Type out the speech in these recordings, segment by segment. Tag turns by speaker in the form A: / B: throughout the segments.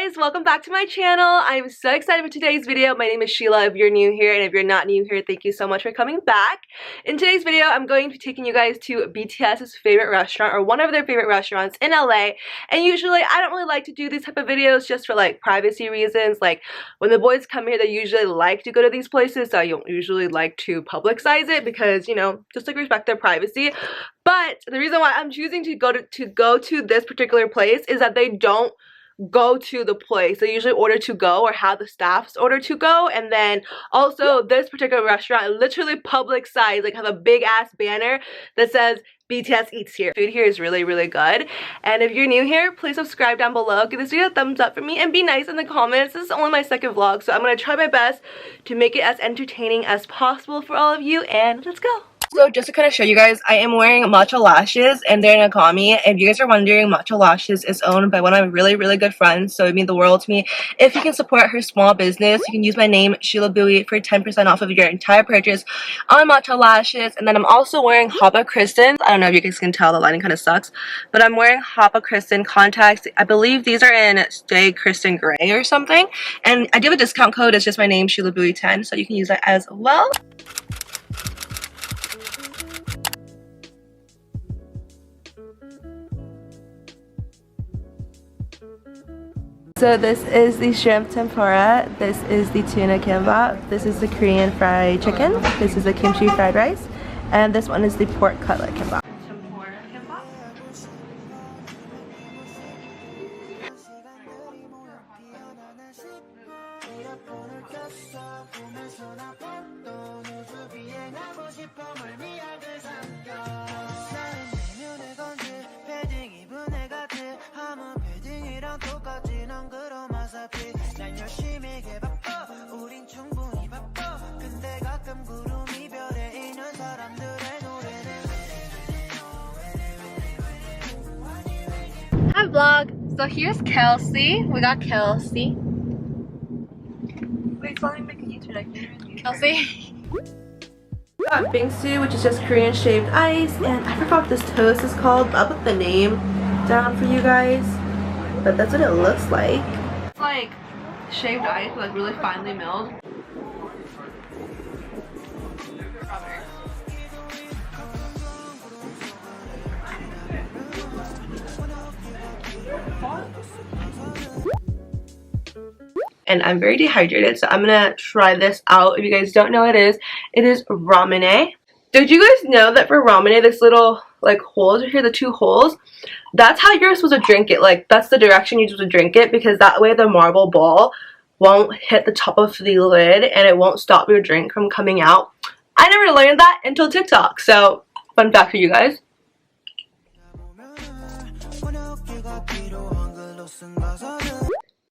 A: guys, welcome back to my channel. I'm so excited for today's video. My name is Sheila if you're new here, and if you're not new here, thank you so much for coming back. In today's video, I'm going to be taking you guys to BTS's favorite restaurant, or one of their favorite restaurants in LA. And usually I don't really like to do these type of videos just for like privacy reasons. Like when the boys come here, they usually like to go to these places, so I don't usually like to publicize it because, you know, just like respect their privacy. But the reason why I'm choosing to go to this particular place is that they don't go to the place. They usually order to go or have the staffs order to go. And then also this particular restaurant literally public size, like have a big ass banner that says BTS eats here. Food here is really good. And if you're new here, please subscribe down below, give this video a thumbs up for me, and be nice in the comments. This is only my second vlog, so I'm gonna try my best to make it as entertaining as possible for all of you, and let's go. So just to kind of show you guys, I am wearing matcha lashes and they're in Akami. If you guys are wondering, matcha lashes is owned by one of my really good friends, so it means the world to me. If you can support her small business, you can use my name ShilaBui for 10% off of your entire purchase on matcha lashes. And then I'm also wearing Hapa Kristen. I don't know if you guys can tell, the lighting kind of sucks, but I'm wearing Hapa Kristen contacts. I believe these are in Stay Kristen Gray or something, and I do have a discount code. It's just my name, ShilaBui10, so you can use that as well. So this is the shrimp tempura, this is the tuna kimbap, this is the Korean fried chicken, this is the kimchi fried rice, and this one is the pork cutlet kimbap. Tempura kimbap. Hi vlog! So here's Kelsey. We got Kelsey. Wait, let me make a YouTube. Kelsey. We got bingsu, which is just Korean shaved ice, and I forgot what this toast is called. I'll put the name down for you guys. But that's what it looks like. It's like shaved ice, like really finely milled. And I'm very dehydrated, so I'm gonna try this out. If you guys don't know what it is ramune. Did you guys know that for ramune, this little like holes right here, the two holes, that's how you're supposed to drink it. Like that's the direction you're supposed to drink it, because that way the marble ball won't hit the top of the lid and it won't stop your drink from coming out. I never learned that until TikTok, so fun fact for you guys.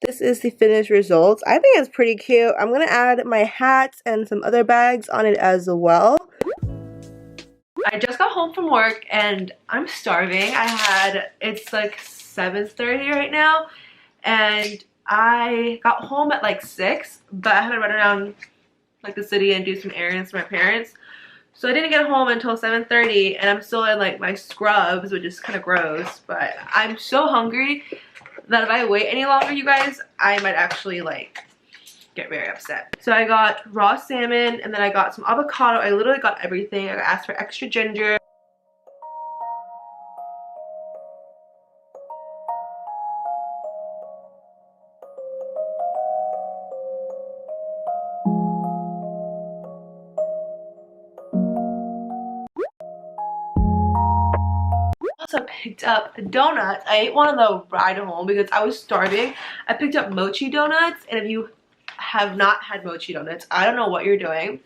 A: This is the finished results. I think it's pretty cute. I'm gonna add my hats and some other bags on it as well. I just got home from work and I'm starving. It's like 7:30 right now, and I got home at like 6, but I had to run around like the city and do some errands for my parents. So I didn't get home until 7:30, and I'm still in like my scrubs, which is kind of gross, but I'm so hungry that if I wait any longer, you guys, I might actually like get very upset. So I got raw salmon, and then I got some avocado. I literally got everything. I asked for extra ginger. Also picked up donuts. I ate one on the ride home because I was starving. I picked up mochi donuts, and if you have not had mochi donuts, I don't know what you're doing,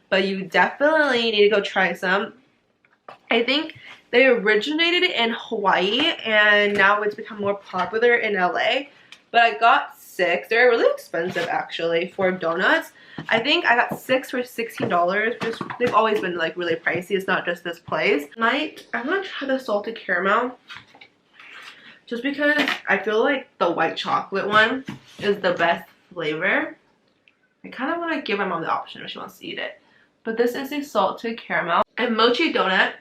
A: but you definitely need to go try some. I think they originated in Hawaii and now it's become more popular in LA, but I got 6. They're really expensive actually for donuts. I think I got 6 for $16. They've always been like really pricey. It's not just this place. I'm gonna try the salted caramel just because I feel like the white chocolate one is the best flavor. I kind of want to give my mom the option if she wants to eat it. But this is a salted caramel and mochi donut.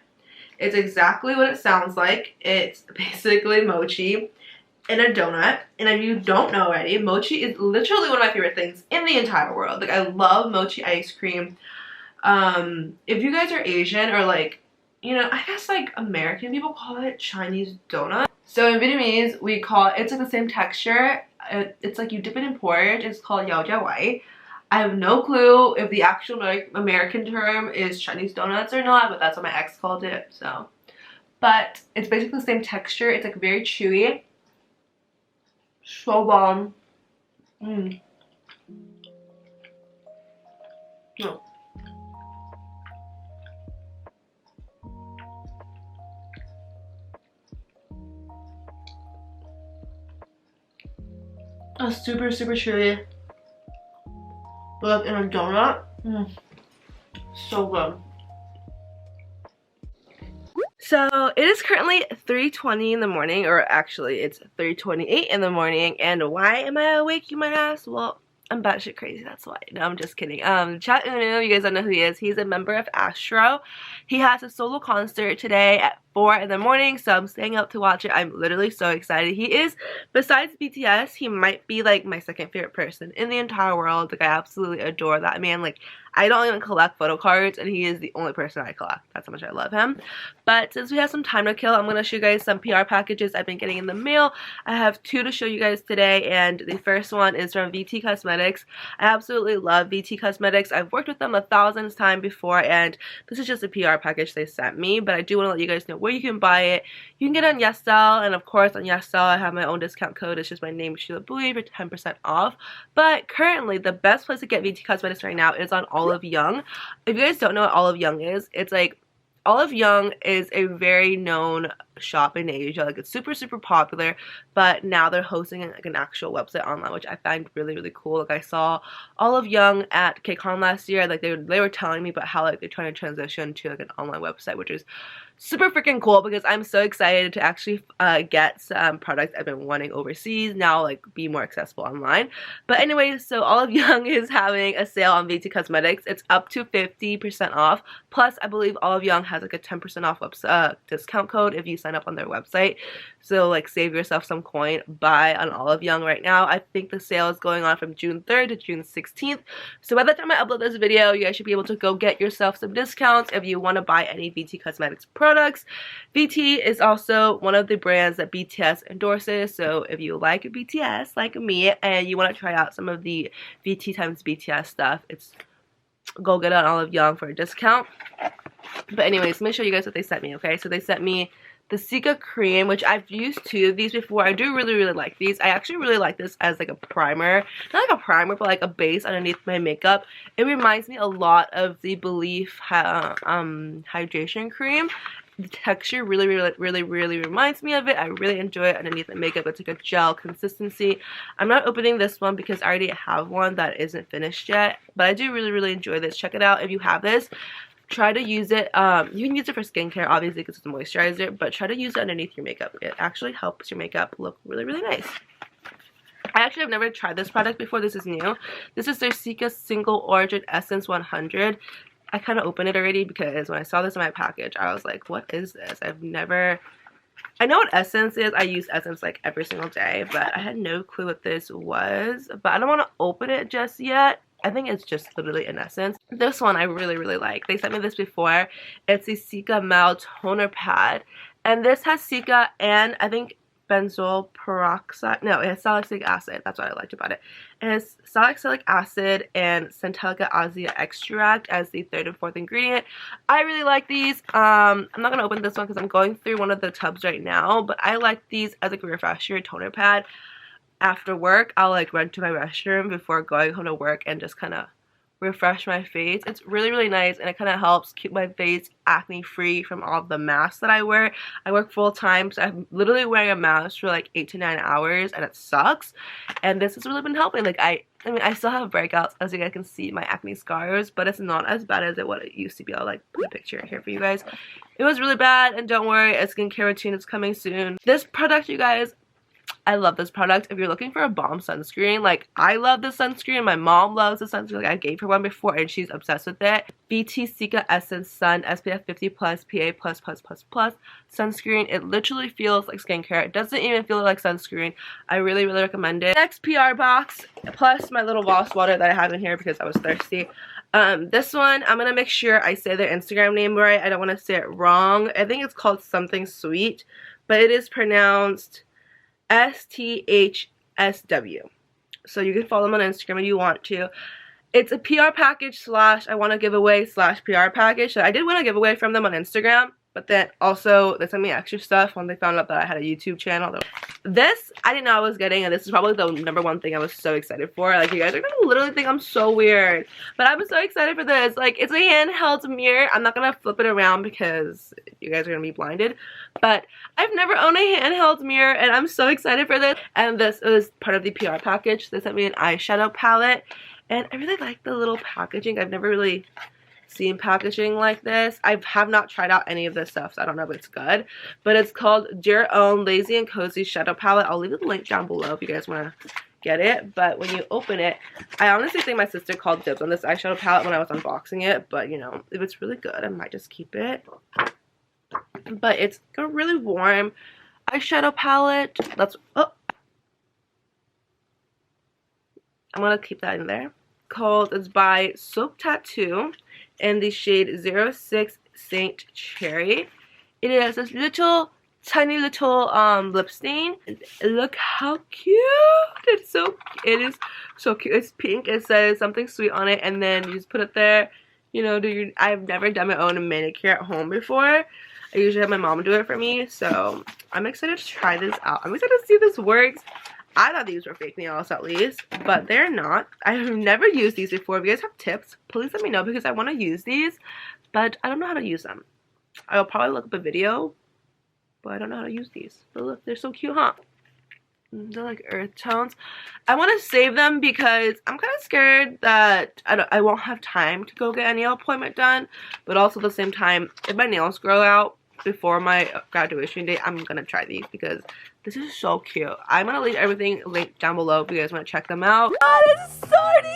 A: It's exactly what it sounds like. It's basically mochi in a donut. And if you don't know already, mochi is literally one of my favorite things in the entire world. Like, I love mochi ice cream. If you guys are Asian or like, you know, I guess like American people call it Chinese donut. So in Vietnamese, we call it, it's like the same texture. It's like you dip it in porridge. It's called yao jia wai. I have no clue if the actual like American term is Chinese donuts or not, but that's what my ex called it. So, but it's basically the same texture. It's like very chewy. So bomb. No. A super chewy, but in a donut. So good. So it is currently 3:20 in the morning, or actually it's 3:28 in the morning. And why am I awake, you might ask? Well, I'm batshit crazy, that's why. No, I'm just kidding. Chat Eunwoo, you guys don't know who he is. He's a member of Astro. He has a solo concert today at 4 in the morning, so I'm staying up to watch it. I'm literally so excited. He is, besides BTS, he might be like my second favorite person in the entire world. Like, I absolutely adore that man. Like, I don't even collect photo cards, and he is the only person I collect. That's how much I love him. But since we have some time to kill, I'm going to show you guys some PR packages I've been getting in the mail. I have 2 to show you guys today, and the first one is from VT Cosmetics. I absolutely love VT Cosmetics. I've worked with them 1,000 times before, and this is just a PR package they sent me, but I do want to let you guys know where you can buy it. You can get it on YesSell, and of course on YesSell I have my own discount code. It's just my name, ShilaBui, for 10% off. But currently the best place to get VT Cosmetics right now is on Olive Young. If you guys don't know what Olive Young is, it's like, Olive Young is a very known shop in Asia. Like, it's super popular, but now they're hosting like an actual website online, which I find really cool. Like, I saw Olive Young at KCON last year. Like, they were telling me about how like they're trying to transition to like an online website, which is super freaking cool, because I'm so excited to actually get some products I've been wanting overseas now, like, be more accessible online. But anyways, so Olive Young is having a sale on VT Cosmetics. It's up to 50% off. Plus, I believe Olive Young has like a 10% off discount code if you sign up on their website. So like, save yourself some coin. Buy on Olive Young right now. I think the sale is going on from June 3rd to June 16th. So by the time I upload this video, you guys should be able to go get yourself some discounts if you want to buy any VT Cosmetics products. VT is also one of the brands that BTS endorses. So if you like BTS like me and you want to try out some of the VT times BTS stuff, go get it on Olive Young for a discount. But anyways, let me show you guys what they sent me, okay? So they sent me the Cica cream, which I've used 2 of these before. I do really like these. I actually really like this as like a primer. Not like a primer, but like a base underneath my makeup. It reminds me a lot of the Belief hydration cream. The texture really reminds me of it. I really enjoy it underneath the makeup. It's like a gel consistency. I'm not opening this one because I already have one that isn't finished yet, but I do really enjoy this. Check it out if you have this. Try to use it, you can use it for skincare obviously because it's a moisturizer, but try to use it underneath your makeup. It actually helps your makeup look really nice. I actually have never tried this product before. This is new. This is their Cica Single Origin Essence 100. I kind of opened it already because when I saw this in my package, I was like, what is this? I know what Essence is. I use Essence like every single day, but I had no clue what this was. But I don't want to open it just yet. I think it's just literally an essence. This one I really like. They sent me this before. It's the Cica Mild Toner Pad. And this has Cica and I think benzoyl peroxide. No, it has salicylic acid. That's what I liked about it. It has salicylic acid and Centella azea extract as the 3rd and 4th ingredient. I really like these. I'm not going to open this one because I'm going through one of the tubs right now. But I like these as like a refresher toner pad. After work, I'll like run to my restroom before going home to work and just kind of refresh my face. It's really nice, and it kind of helps keep my face acne free from all of the masks that I wear. I work full time, so I'm literally wearing a mask for like 8 to 9 hours, and it sucks. And this has really been helping. Like I mean, I still have breakouts, as you guys can see, my acne scars, but it's not as bad as what it used to be. I'll like put a picture here for you guys. It was really bad, and don't worry, a skincare routine is coming soon. This product, you guys, I love this product. If you're looking for a bomb sunscreen, like I love this sunscreen. My mom loves the sunscreen. Like I gave her one before and she's obsessed with it. BT Sika Essence Sun SPF 50 plus PA++++ sunscreen. It literally feels like skincare. It doesn't even feel like sunscreen. I really recommend it. Next PR box plus my little Voss water that I have in here because I was thirsty. This one, I'm gonna make sure I say their Instagram name right. I don't want to say it wrong. I think it's called something sweet, but it is pronounced STHSW. So you can follow them on Instagram if you want to. It's a PR package slash I want to give away slash PR package. So I did win a giveaway from them on Instagram, but then also they sent me extra stuff when they found out that I had a YouTube channel. This I didn't know I was getting, and this is probably the #1 thing I was so excited for. Like, you guys are gonna literally think I'm so weird, but I was so excited for this. Like, it's a handheld mirror. I'm not gonna flip it around because you guys are gonna be blinded, but I've never owned a handheld mirror and I'm so excited for this. And this is part of the PR package. They sent me an eyeshadow palette and I really like the little packaging. I've never really seen packaging like this. I have not tried out any of this stuff, so I don't know if it's good, but it's called Dear Own Lazy and Cozy Shadow Palette. I'll leave the link down below if you guys want to get it. But when you open it, I honestly think my sister called dibs on this eyeshadow palette when I was unboxing it, but you know, if it's really good I might just keep it. But it's a really warm eyeshadow palette. That's I'm gonna keep that in there. It's by Soap Tattoo in the shade 06 Saint Cherry. It is this tiny little lip stain. Look how cute! It is so cute. It's pink. It says something sweet on it, and then you just put it there. You know, I've never done my own manicure at home before. I usually have my mom do it for me, so I'm excited to try this out. I'm excited to see if this works. I thought these were fake nails at least, but they're not. I have never used these before. If you guys have tips, please let me know because I want to use these, but I don't know how to use them. I'll probably look up a video, but I don't know how to use these. But look, they're so cute, huh? They're like earth tones. I want to save them because I'm kind of scared that I won't have time to go get a nail appointment done, but also at the same time, if my nails grow out before my graduation date, I'm gonna try these because this is so cute. I'm gonna leave everything linked down below if you guys want to check them out. Oh, this is so cute!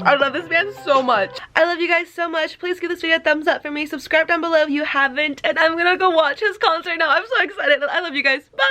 A: I love this band so much. I love you guys so much. Please give this video a thumbs up for me. Subscribe down below if you haven't, and I'm gonna go watch his concert now. I'm so excited. I love you guys. Bye!